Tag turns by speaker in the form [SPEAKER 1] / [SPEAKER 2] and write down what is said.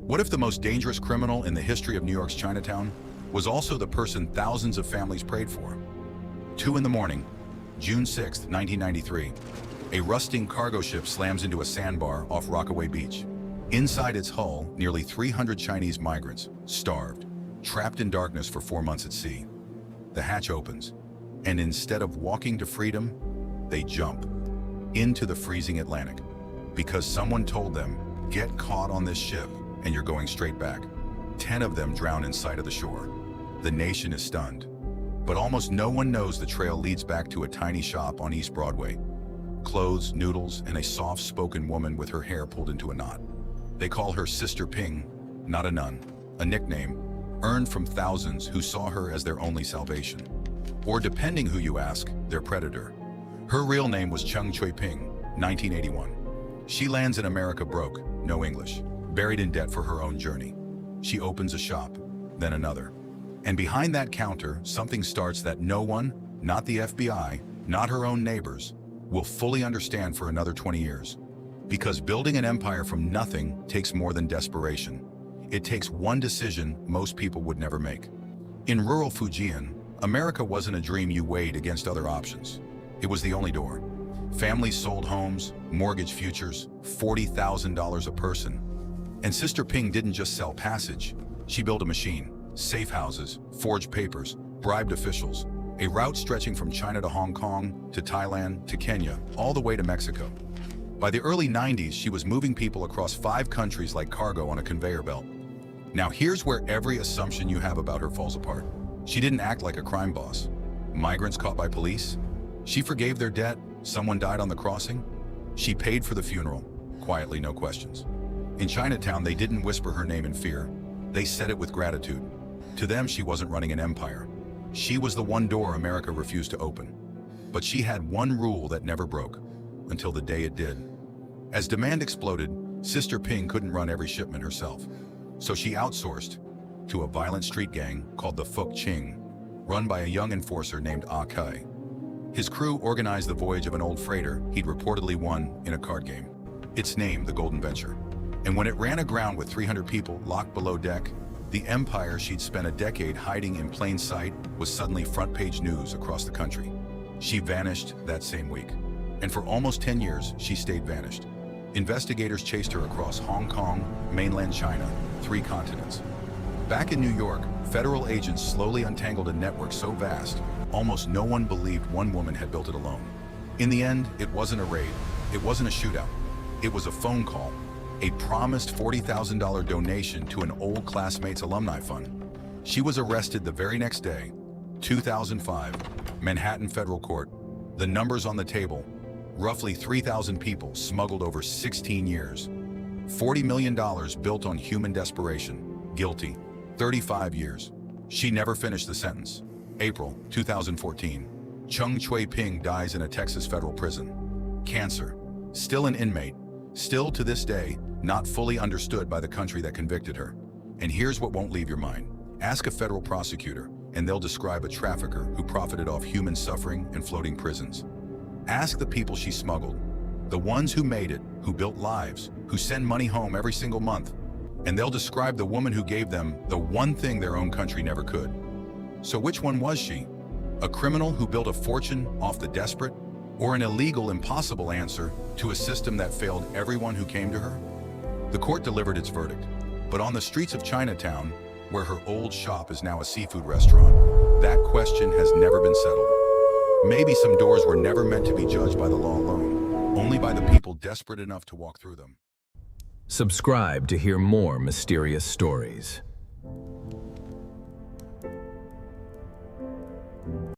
[SPEAKER 1] What if the most dangerous criminal in the history of New York's Chinatown was also the person thousands of families prayed for? 2 in the morning, June 6, 1993. A rusting cargo ship slams into a sandbar off Rockaway Beach. Inside its hull, nearly 300 Chinese migrants, starved, trapped in darkness for 4 months at sea. The hatch opens, and instead of walking to freedom, they jump into the freezing Atlantic. Because someone told them, get caught on this ship and you're going straight back. 10 of them drown in sight of the shore. The nation is stunned. But almost no one knows the trail leads back to a tiny shop on East Broadway. Clothes, noodles, and a soft-spoken woman with her hair pulled into a knot. They call her Sister Ping, not a nun, a nickname earned from thousands who saw her as their only salvation. Or depending who you ask, their predator. Her real name was Cheng Chui Ping, 1981. She lands in America broke, no English, buried in debt for her own journey. She opens a shop, then another. And behind that counter, something starts that no one, not the FBI, not her own neighbors, will fully understand for another 20 years. Because building an empire from nothing takes more than desperation. It takes one decision most people would never make. In rural Fujian, America wasn't a dream you weighed against other options. It was the only door. Families sold homes, mortgaged futures, $40,000 a person. And Sister Ping didn't just sell passage. She built a machine, safe houses, forged papers, bribed officials, a route stretching from China to Hong Kong, to Thailand, to Kenya, all the way to Mexico. By the early 90s, she was moving people across 5 countries like cargo on a conveyor belt. Now here's where every assumption you have about her falls apart. She didn't act like a crime boss. Migrants caught by police? She forgave their debt. Someone died on the crossing? She paid for the funeral, quietly, no questions. In Chinatown, they didn't whisper her name in fear. They said it with gratitude. To them, she wasn't running an empire. She was the one door America refused to open. But she had one rule that never broke, until the day it did. As demand exploded, Sister Ping couldn't run every shipment herself. So she outsourced to a violent street gang called the Fuk Ching, run by a young enforcer named Ah Kai. His crew organized the voyage of an old freighter he'd reportedly won in a card game. Its name, the Golden Venture. And when it ran aground with 300 people locked below deck, the empire she'd spent a decade hiding in plain sight was suddenly front-page news across the country. She vanished that same week. And for almost 10 years, she stayed vanished. Investigators chased her across Hong Kong, mainland China, 3 continents. Back in New York, federal agents slowly untangled a network so vast, almost no one believed one woman had built it alone. In the end, it wasn't a raid. It wasn't a shootout. It was a phone call, a promised $40,000 donation to an old classmate's alumni fund. She was arrested the very next day, 2005, Manhattan Federal Court. The numbers on the table, roughly 3,000 people smuggled over 16 years. $40 million built on human desperation. Guilty. 35 years. She never finished the sentence. April 2014. Cheng Chui Ping dies in a Texas federal prison. Cancer. Still an inmate. Still to this day, not fully understood by the country that convicted her. And here's what won't leave your mind. Ask a federal prosecutor, and they'll describe a trafficker who profited off human suffering and floating prisons. Ask the people she smuggled, the ones who made it, who built lives, who send money home every single month, and they'll describe the woman who gave them the one thing their own country never could. So which one was she? A criminal who built a fortune off the desperate, or an illegal, impossible answer to a system that failed everyone who came to her? The court delivered its verdict, but on the streets of Chinatown, where her old shop is now a seafood restaurant, that question has never been settled. Maybe some doors were never meant to be judged by the law alone, only by the people desperate enough to walk through them.
[SPEAKER 2] Subscribe to hear more mysterious stories.